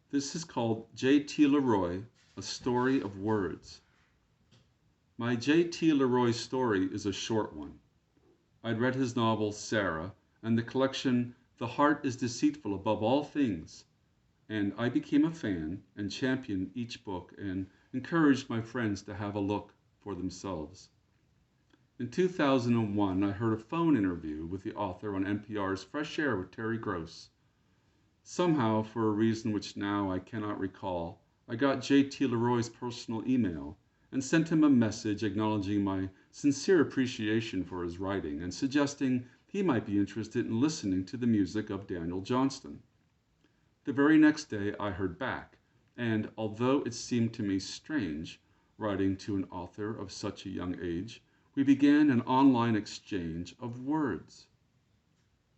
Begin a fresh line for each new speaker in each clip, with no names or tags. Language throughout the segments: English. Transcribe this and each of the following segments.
This is called J.T. LeRoy, A Story of Words. My J.T. LeRoy story is a short one. I'd read his novel Sarah and the collection The Heart is Deceitful Above All Things, and I became a fan and championed each book and encouraged my friends to have a look for themselves. In 2001, I heard a phone interview with the author on NPR's Fresh Air with Terry Gross. Somehow, for a reason which now I cannot recall, I got J.T. LeRoy's personal email and sent him a message acknowledging my sincere appreciation for his writing and suggesting he might be interested in listening to the music of Daniel Johnston. The very next day I heard back, and although it seemed to me strange writing to an author of such a young age, we began an online exchange of words.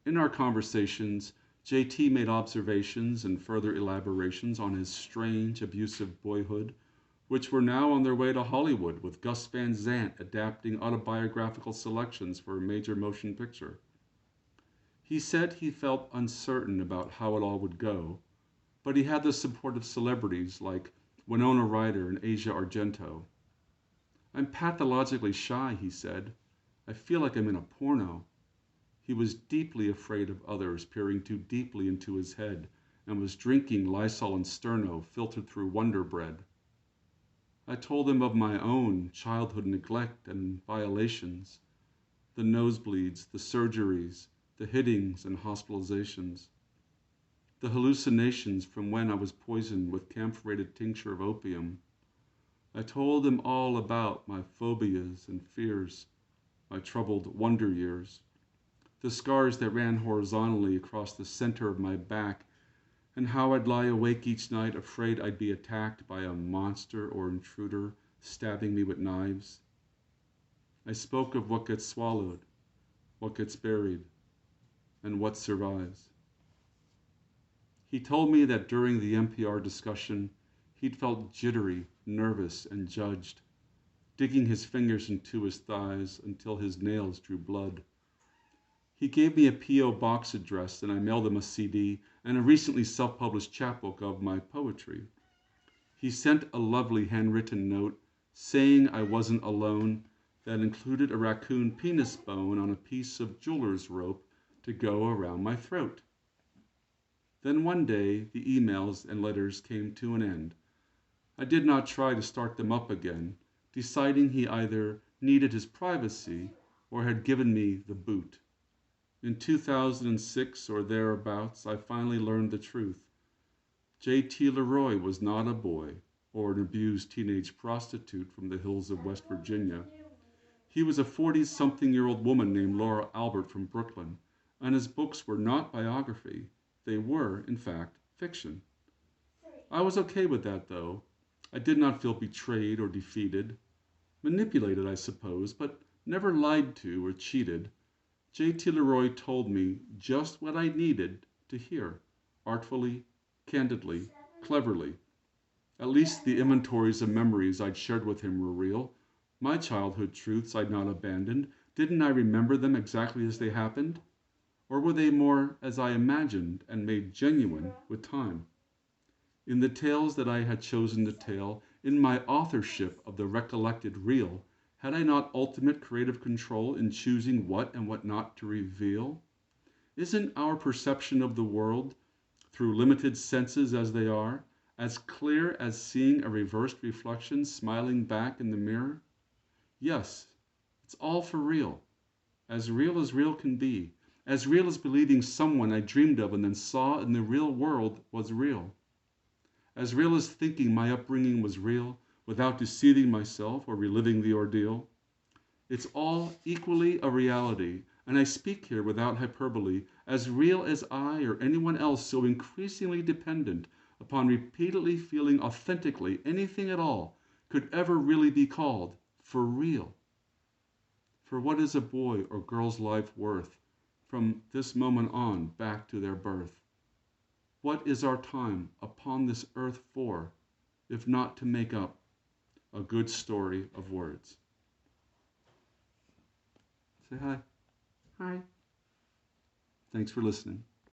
In our conversations, JT made observations and further elaborations on his strange, abusive boyhood, which were now on their way to Hollywood with Gus Van Sant adapting autobiographical selections for a major motion picture. He said he felt uncertain about how it all would go, but he had the support of celebrities like Winona Ryder and Asia Argento. I'm pathologically shy, he said. I feel like I'm in a porno. He was deeply afraid of others peering too deeply into his head and was drinking Lysol and Sterno filtered through Wonder Bread. I told him of my own childhood neglect and violations, the nosebleeds, the surgeries, the hittings and hospitalizations, the hallucinations from when I was poisoned with camphorated tincture of opium. I told him all about my phobias and fears, my troubled wonder years, the scars that ran horizontally across the center of my back, and how I'd lie awake each night afraid I'd be attacked by a monster or intruder stabbing me with knives. I spoke of what gets swallowed, what gets buried, and what survives. He told me that during the NPR discussion, he'd felt jittery, nervous, and judged, digging his fingers into his thighs until his nails drew blood. He gave me a P.O. box address, and I mailed him a CD and a recently self-published chapbook of my poetry. He sent a lovely handwritten note saying I wasn't alone that included a raccoon penis bone on a piece of jeweler's rope to go around my throat. Then one day, the emails and letters came to an end. I did not try to start them up again, deciding he either needed his privacy or had given me the boot. In 2006 or thereabouts, I finally learned the truth. J.T. LeRoy was not a boy or an abused teenage prostitute from the hills of West Virginia. He was a 40-something-year-old woman named Laura Albert from Brooklyn, and his books were not biography. They were, in fact, fiction. I was okay with that, though. I did not feel betrayed or defeated. Manipulated, I suppose, but never lied to or cheated. J.T. LeRoy told me just what I needed to hear, artfully, candidly, cleverly. At least the inventories of memories I'd shared with him were real. My childhood truths I'd not abandoned. Didn't I remember them exactly as they happened? Or were they more as I imagined and made genuine with time? In the tales that I had chosen to tell, in my authorship of the recollected real, had I not ultimate creative control in choosing what and what not to reveal? Isn't our perception of the world, through limited senses as they are, as clear as seeing a reversed reflection smiling back in the mirror? Yes, it's all for real as real can be, as real as believing someone I dreamed of and then saw in the real world was real, as real as thinking my upbringing was real without deceiving myself or reliving the ordeal. It's all equally a reality, and I speak here without hyperbole, as real as I or anyone else so increasingly dependent upon repeatedly feeling authentically anything at all could ever really be called for real. For what is a boy or girl's life worth from this moment on back to their birth? What is our time upon this earth for, if not to make up a good story of words? Say hi. Hi. Thanks for listening.